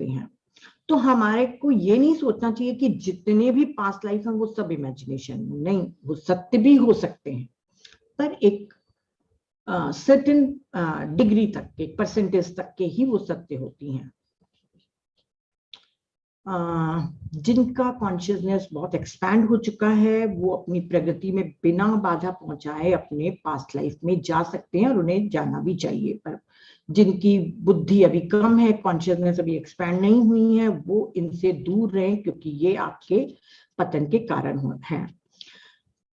सकते हैं। तो हमारे को ये नहीं सोचना चाहिए कि जितने भी पास्ट लाइफ हैं वो सब इमेजिनेशन, नहीं, वो सत्य भी हो सकते हैं, पर एक सर्टेन डिग्री तक के, परसेंटेज तक के ही वो सत्य होती हैं। जिनका कॉन्शियसनेस बहुत एक्सपैंड हो चुका है वो अपनी प्रगति में बिना बाधा पहुंचाए अपने पास्ट लाइफ में जा सकते हैं और उन्हें जाना भी चाहिए। पर जिनकी बुद्धि अभी कम है, कॉन्शियसनेस अभी एक्सपैंड नहीं हुई है, वो इनसे दूर रहें, क्योंकि ये आपके पतन के कारण हैं।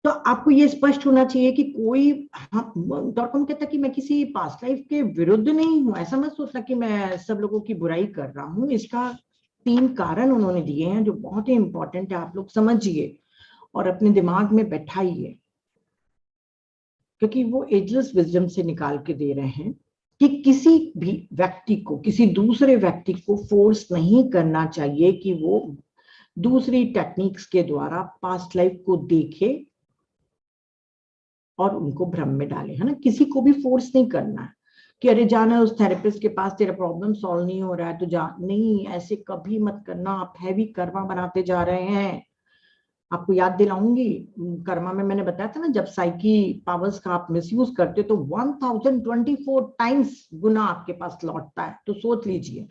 तो आपको ये स्पष्ट होना चाहिए कि कोई, डॉटकॉम कहता कि मैं किसी पास्ट लाइफ के विरुद्ध नहीं हूं, ऐसा मत सोचना कि मैं सब लोगों की बुराई कर रहा हूं। इसका 3 कारण उन्होंने दिए हैं जो बहुत ही इंपॉर्टेंट है, आप लोग समझिए और अपने दिमाग में बैठाइए, क्योंकि वो एजलेस विजडम से निकाल के दे रहे हैं कि किसी भी व्यक्ति को, किसी दूसरे व्यक्ति को फोर्स नहीं करना चाहिए कि वो दूसरी टेक्निक्स के द्वारा पास्ट लाइफ को देखे और उनको भ्रम में डाले, है ना। किसी को भी फोर्स नहीं करना है कि अरे जाना उस थेरेपिस्ट के पास, तेरा प्रॉब्लम सॉल्व नहीं हो रहा है तो जा, नहीं, ऐसे कभी मत करना। आप हैवी कर्मा बनाते जा रहे हैं। आपको याद दिलाऊंगी, कर्मा में मैंने बताया था ना, जब साइकी पावर्स का आप मिसयूज करते तो 1024 टाइम्स गुना आपके पास लौटता है। तो सोच लीजिए,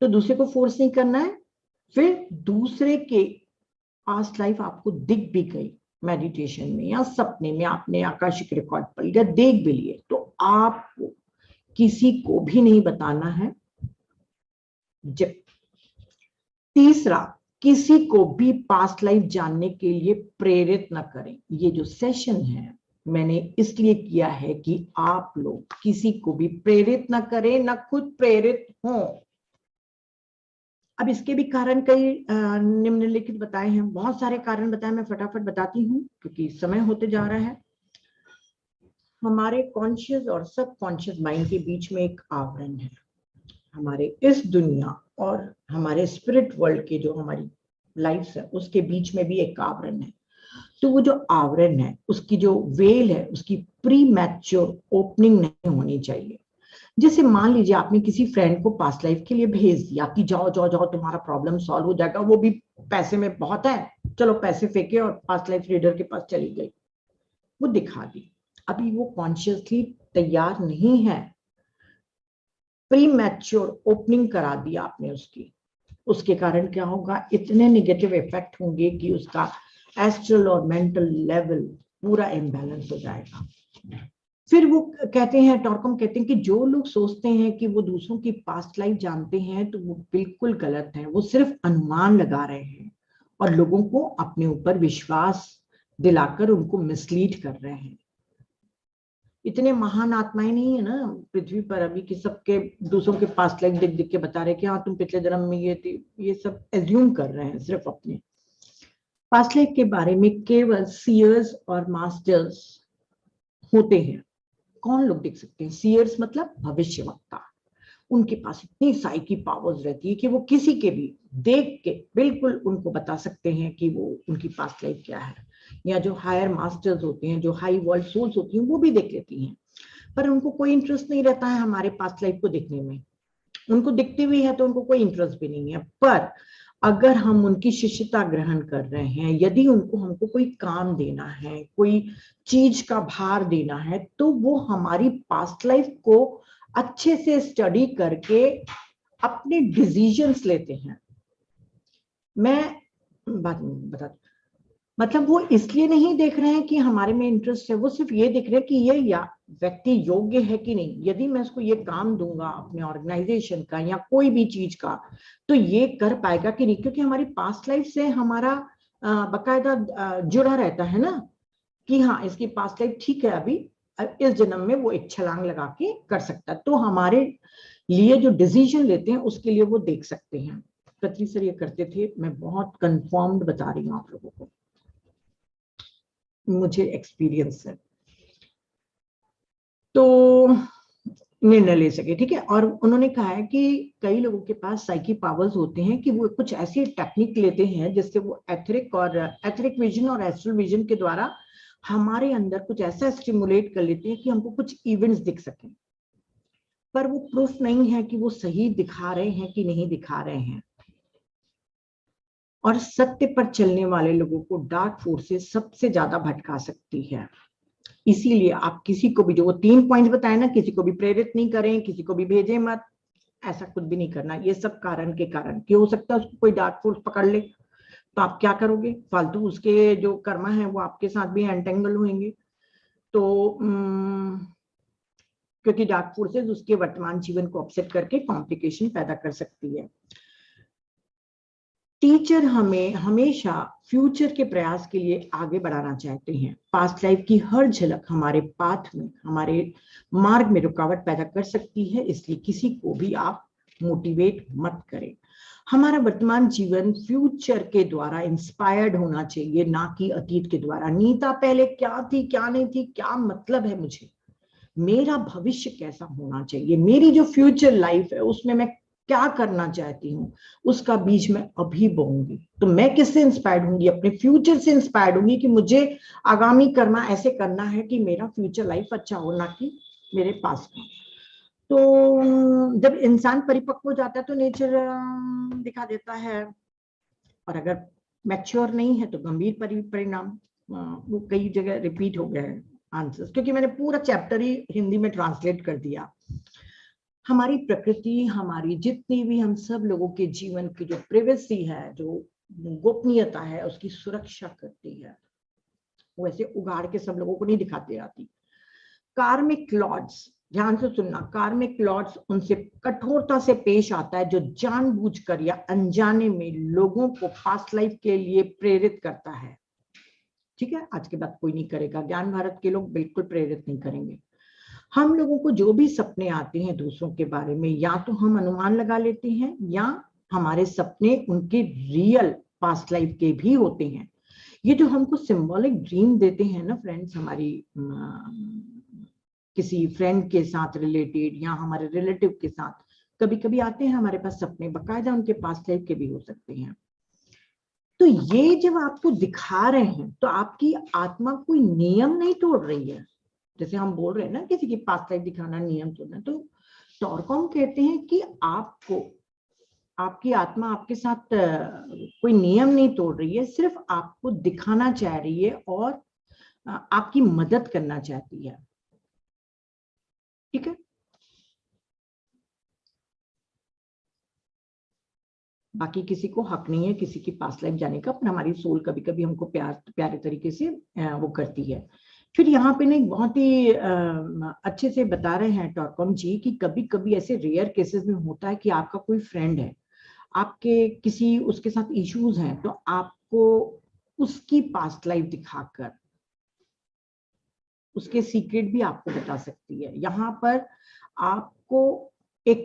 तो दूसरे को फोर्स नहीं करना है। फिर दूसरे के पास्ट लाइफ आपको दिख भी गई मेडिटेशन में या सपने में, आपने आकाशिक रिकॉर्ड पढ़ लिया, देख भी लिए, तो आपको किसी को भी नहीं बताना है। जब तीसरा, किसी को भी पास्ट लाइफ जानने के लिए प्रेरित न करें। ये जो सेशन है मैंने इसलिए किया है कि आप लोग किसी को भी प्रेरित न करें, न खुद प्रेरित हों। अब इसके भी कारण कई निम्नलिखित बताए हैं, बहुत सारे कारण बताए, मैं फटाफट बताती हूँ क्योंकि समय होते जा रहा है। हमारे कॉन्शियस और सब कॉन्शियस माइंड के बीच में एक आवरण है। हमारे इस दुनिया और हमारे स्पिरिट वर्ल्ड के जो हमारी लाइफ है उसके बीच में भी एक आवरण है। तो वो जो आवरण है, उसकी जो वेल है, उसकी प्री मैच्योर ओपनिंग नहीं होनी चाहिए। जैसे मान लीजिए आपने किसी फ्रेंड को पास्ट लाइफ के लिए भेज दिया कि जाओ जाओ जाओ तुम्हारा प्रॉब्लम सॉल्व हो जाएगा, वो भी पैसे में बहुत है, चलो पैसे फेंके और पास्ट लाइफ रीडर के पास चली गई, वो दिखा दी। अभी वो कॉन्शियसली तैयार नहीं है, प्री मैच्योर ओपनिंग करा दी आपने उसकी। उसके कारण क्या होगा, इतने नेगेटिव इफेक्ट होंगे कि उसका एस्ट्रल और मेंटल लेवल पूरा इम्बैलेंस हो जाएगा। फिर वो कहते हैं, टॉर्कम कहते हैं कि जो लोग सोचते हैं कि वो दूसरों की पास्ट लाइफ जानते हैं तो वो बिल्कुल गलत है। वो सिर्फ अनुमान लगा रहे हैं और लोगों को अपने ऊपर विश्वास दिलाकर उनको मिसलीड कर रहे हैं। इतने महान आत्माएं नहीं है ना पृथ्वी पर अभी कि सबके दूसरों के पास्ट लाइफ दिख दिख के बता रहे कि हाँ तुम पिछले जन्म में ये थी। ये सब एज्यूम कर रहे हैं सिर्फ अपने पास्ट लाइफ के बारे में। केवल सीयर्स और मास्टर्स होते हैं। कौन लोग देख सकते हैं? सीयर्स मतलब भविष्यवक्ता। उनके पास इतनी साइकी पावर्स रहती है कि वो किसी के भी देख के बिल्कुल उनको बता सकते हैं कि वो उनकी पास्ट लाइफ क्या है। या जो हायर मास्टर्स होते हैं, जो हाई वर्ल्ड सोल्स होती हैं, वो भी देख लेती हैं, पर उनको कोई इंटरेस्ट नहीं रहता है हमारे पास्ट लाइफ को देखने में। उनको दिखती हुई है तो उनको कोई इंटरेस्ट भी नहीं है। पर अगर हम उनकी शिष्यता ग्रहण कर रहे हैं, यदि उनको हमको कोई काम देना है, कोई चीज का भार देना है, तो वो हमारी पास्ट लाइफ को अच्छे से स्टडी करके अपने डिसीजंस लेते हैं। मैं बात बता, मतलब वो इसलिए नहीं देख रहे हैं कि हमारे में इंटरेस्ट है, वो सिर्फ ये देख रहे हैं कि ये या व्यक्ति योग्य है कि नहीं। यदि मैं उसको ये काम दूंगा अपने ऑर्गेनाइजेशन का या कोई भी चीज का, तो ये कर पाएगा कि नहीं, क्योंकि हमारी पास्ट लाइफ से हमारा बकायदा जुड़ा रहता है ना कि हाँ इसकी पास्ट लाइफ ठीक है, अभी इस जन्म में वो एक छलांग लगा के कर सकता है। तो हमारे लिए जो डिसीजन लेते हैं उसके लिए वो देख सकते हैं। पृथ्वी सर ये करते थे, मैं बहुत कंफर्म्ड बता रही हूँ आप लोगों को, मुझे एक्सपीरियंस है, तो निर्णय ले सके, ठीक है। और उन्होंने कहा है कि कई लोगों के पास साइकी पावर्स होते हैं कि वो कुछ ऐसी टेक्निक लेते हैं जिससे वो एथरिक विजन और एस्ट्रल विजन के द्वारा हमारे अंदर कुछ ऐसा स्टिमुलेट कर लेते हैं कि हमको कुछ इवेंट्स दिख सकें। पर वो प्रूफ नहीं है कि वो सही दिखा रहे हैं कि नहीं दिखा रहे हैं। और सत्य पर चलने वाले लोगों को डार्क फोर्सेस सबसे ज्यादा भटका सकती है। इसीलिए आप किसी को भी, जो वो 3 पॉइंट्स बताए ना, किसी को भी प्रेरित नहीं करें, किसी को भी भेजें मत, ऐसा कुछ भी नहीं करना। ये सब कारण के कारण कि हो सकता है उसको कोई डार्क फोर्स पकड़ ले, तो आप क्या करोगे? फालतू उसके जो कर्मा है वो आपके साथ भी एंटेंगल होंगे। तो क्योंकि डार्क फोर्सेस उसके वर्तमान जीवन को अपसेट करके कॉम्प्लिकेशन पैदा कर सकती है। टीचर हमें हमेशा फ्यूचर के प्रयास के लिए आगे बढ़ाना चाहते हैं। पास्ट लाइफ की हर झलक हमारे पाथ में, हमारे मार्ग में रुकावट पैदा कर सकती है, इसलिए किसी को भी आप मोटिवेट मत करें। हमारा वर्तमान जीवन फ्यूचर के द्वारा इंस्पायर्ड होना चाहिए, ना कि अतीत के द्वारा। नीता पहले क्या थी, क्या नहीं थी, क्या मतलब है मुझे? मेरा भविष्य कैसा होना चाहिए, मेरी जो फ्यूचर लाइफ है उसमें मैं क्या करना चाहती हूँ, उसका बीज मैं अभी बोऊंगी। तो मैं किससे इंस्पायर्ड होंगी? अपने फ्यूचर से इंस्पायर्ड होंगी कि मुझे आगामी कर्मा ऐसे करना है कि मेरा फ्यूचर लाइफ अच्छा हो, ना कि मेरे पास का। तो जब इंसान परिपक्व हो जाता है तो नेचर दिखा देता है, और अगर मैच्योर नहीं है तो गंभीर परिणाम। वो कई जगह रिपीट हो गए हैं आंसर्स, क्योंकि मैंने पूरा चैप्टर ही हिंदी में ट्रांसलेट कर दिया। हमारी प्रकृति, हमारी जितनी भी, हम सब लोगों के जीवन की जो प्राइवेसी है, जो गोपनीयता है, उसकी सुरक्षा करती है। वो ऐसे उगाड़ के सब लोगों को नहीं दिखाती जाती। कार्मिक लॉर्ड्स, ध्यान से सुनना, कार्मिक लॉर्ड्स उनसे कठोरता से पेश आता है जो जानबूझकर या अनजाने में लोगों को पास्ट लाइफ के लिए प्रेरित करता है। ठीक है, आज के बाद कोई नहीं करेगा, ज्ञान भारत के लोग बिल्कुल प्रेरित नहीं करेंगे। हम लोगों को जो भी सपने आते हैं दूसरों के बारे में, या तो हम अनुमान लगा लेते हैं, या हमारे सपने उनके रियल पास्ट लाइफ के भी होते हैं। ये जो हमको सिंबॉलिक ड्रीम देते हैं ना फ्रेंड्स, हमारी किसी फ्रेंड के साथ रिलेटेड या हमारे रिलेटिव के साथ कभी कभी आते हैं हमारे पास सपने, बकायदा उनके पास्ट लाइफ के भी हो सकते हैं। तो ये जब आपको दिखा रहे हैं तो आपकी आत्मा कोई नियम नहीं तोड़ रही है। जैसे हम बोल रहे हैं ना, किसी की पास्ट लाइफ दिखाना नियम तोड़ना, तो टॉरकॉम कहते हैं कि आपको, आपकी आत्मा आपके साथ कोई नियम नहीं तोड़ रही है, सिर्फ आपको दिखाना चाह रही है और आपकी मदद करना चाहती है। ठीक है, बाकी किसी को हक नहीं है किसी की पास्ट लाइफ जाने का, पर हमारी सोल कभी कभी हमको प्यारे तरीके से वो करती है। फिर यहाँ पे ना एक बहुत ही अच्छे से बता रहे हैं टॉरकॉम जी कि कभी कभी ऐसे रेयर केसेस में होता है कि आपका कोई फ्रेंड है, आपके किसी उसके साथ इश्यूज हैं, तो आपको उसकी पास्ट लाइफ दिखाकर उसके सीक्रेट भी आपको बता सकती है। यहाँ पर आपको एक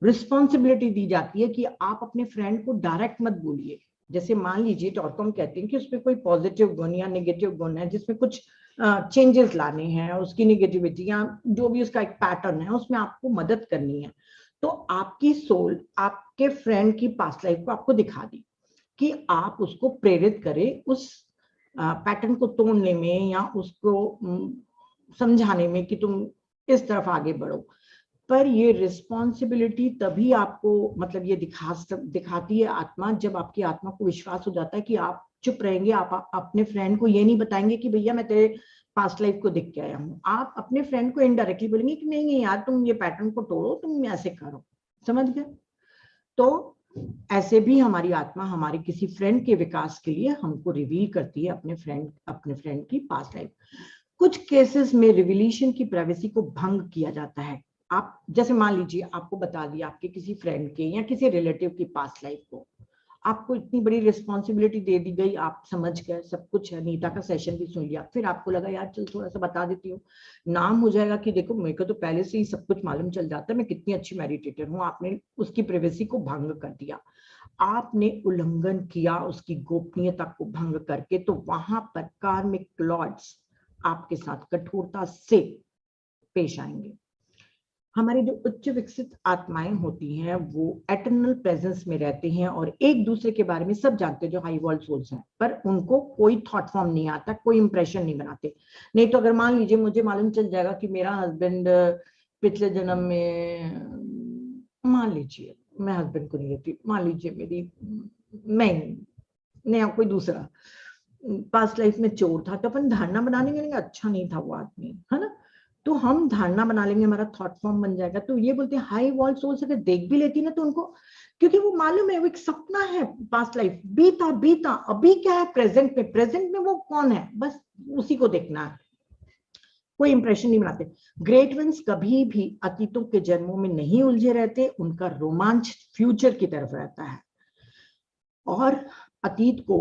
रिस्पॉन्सिबिलिटी दी जाती है कि आप अपने फ्रेंड को डायरेक्ट मत बोलिए। जैसे मान लीजिए टॉरकॉम कहते हैं कि उसमें कोई पॉजिटिव गुण या नेगेटिव गुण है, जिसमें कुछ चेंजेस लाने हैं, उसकी नेगेटिविटी या जो भी उसका एक पैटर्न है उसमें आपको मदद करनी है, तो आपकी सोल आपके फ्रेंड की पास्ट लाइफ को आपको दिखा दी कि आप उसको प्रेरित करें उस पैटर्न को तोड़ने में, या उसको समझाने में कि तुम इस तरफ आगे बढ़ो। पर ये रिस्पॉन्सिबिलिटी तभी आपको, मतलब ये दिखाती है आत्मा, जब आपकी आत्मा को विश्वास हो जाता है कि आप चुप रहेंगे, आप अपने फ्रेंड को ये नहीं बताएंगे कि भैया मैं तेरे पास्ट लाइफ को देख के आया हूँ। आप अपने फ्रेंड को इनडायरेक्टली बोलेंगे कि नहीं यार तुम ये पैटर्न को तोड़ो, तुम ऐसे करो। समझ गए? तो ऐसे भी हमारी आत्मा हमारे किसी फ्रेंड के विकास के लिए हमको रिवील करती है अपने फ्रेंड की पास्ट लाइफ। कुछ केसेस में रिवीलेशन की प्राइवेसी को भंग किया जाता है। आप जैसे मान लीजिए आपको बता दिया आपके किसी फ्रेंड के या किसी रिलेटिव की पास्ट लाइफ को, आपको इतनी बड़ी रिस्पॉन्सिबिलिटी दे दी गई, आप समझ गए सब कुछ है, नीता का सेशन भी सुन लिया, फिर आपको लगा यार चल थोड़ा सा बता देती हूँ, नाम हो जाएगा कि देखो मेरे को तो पहले से ही सब कुछ मालूम चल जाता है, मैं कितनी अच्छी मेडिटेटर हूँ। आपने उसकी प्राइवेसी को भंग कर दिया, आपने उल्लंघन किया उसकी गोपनीयता को भंग करके। तो वहां पर कार्मिक लॉर्ड्स आपके साथ कठोरता से पेश आएंगे। हमारी जो उच्च विकसित आत्माएं होती हैं वो एटर्नल प्रेजेंस में रहते हैं और एक दूसरे के बारे में सब जानते हैं, जो हाई वर्ल्ड सोल्स हैं, पर उनको कोई थॉट फॉर्म नहीं आता, कोई इंप्रेशन नहीं बनाते। नहीं तो अगर मान लीजिए मुझे मालूम चल जाएगा कि मेरा हस्बैंड पिछले जन्म में मान लीजिए मैं हस्बैंड को नहीं लेती, मान लीजिए मैं या कोई दूसरा पास्ट लाइफ में चोर था, तो अपन धारणा बना लेंगे अच्छा नहीं था वो आदमी, है ना। तो हम धारणा बना लेंगे, हमारा थॉट फॉर्म बन जाएगा। तो ये बोलते हैं हाई वॉल्ट सोल्स अगर देख भी लेती ना तो उनको, क्योंकि वो मालूम है वो एक सपना है, पास्ट लाइफ बीता बीता, अभी क्या है प्रेजेंट में, प्रेजेंट में वो कौन है बस उसी को देखना है, कोई इंप्रेशन नहीं बनाते। ग्रेट वंस कभी भी अतीतों के जन्मों में नहीं उलझे रहते, उनका रोमांच फ्यूचर की तरफ रहता है और अतीत को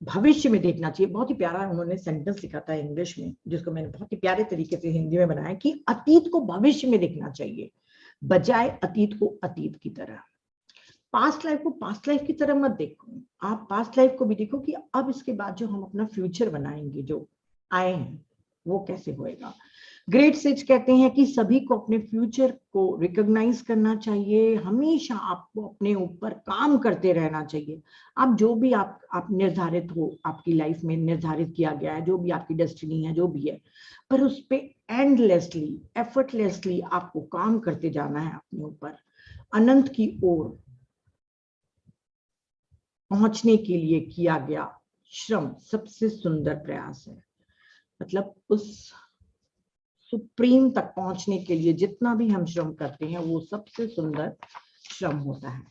भविष्य में देखना चाहिए। बहुत ही प्यारा उन्होंने सेंटेंस लिखा था इंग्लिश में, जिसको मैंने बहुत ही प्यारे तरीके से हिंदी में बनाया कि अतीत को भविष्य में देखना चाहिए बजाय अतीत को अतीत की तरह। पास्ट लाइफ को पास्ट लाइफ की तरह मत देखो, आप पास्ट लाइफ को भी देखो कि अब इसके बाद जो हम अपना फ्यूचर बनाएंगे, जो आए हैं वो कैसे होएगा। ग्रेट सेज कहते हैं कि सभी को अपने फ्यूचर को रिकॉग्नाइज करना चाहिए, हमेशा आपको अपने ऊपर काम करते रहना चाहिए। आप जो भी आप निर्धारित हो, आपकी लाइफ में निर्धारित किया गया है, जो भी आपकी डेस्टिनी है, जो भी है, पर उस पे एंडलेसली एफर्टलेसली आपको काम करते जाना है अपने ऊपर। अनंत की ओर पहुंचने के लिए किया गया श्रम सबसे सुंदर प्रयास है। मतलब उस सुप्रीम तक पहुंचने के लिए जितना भी हम श्रम करते हैं वो सबसे सुंदर श्रम होता है।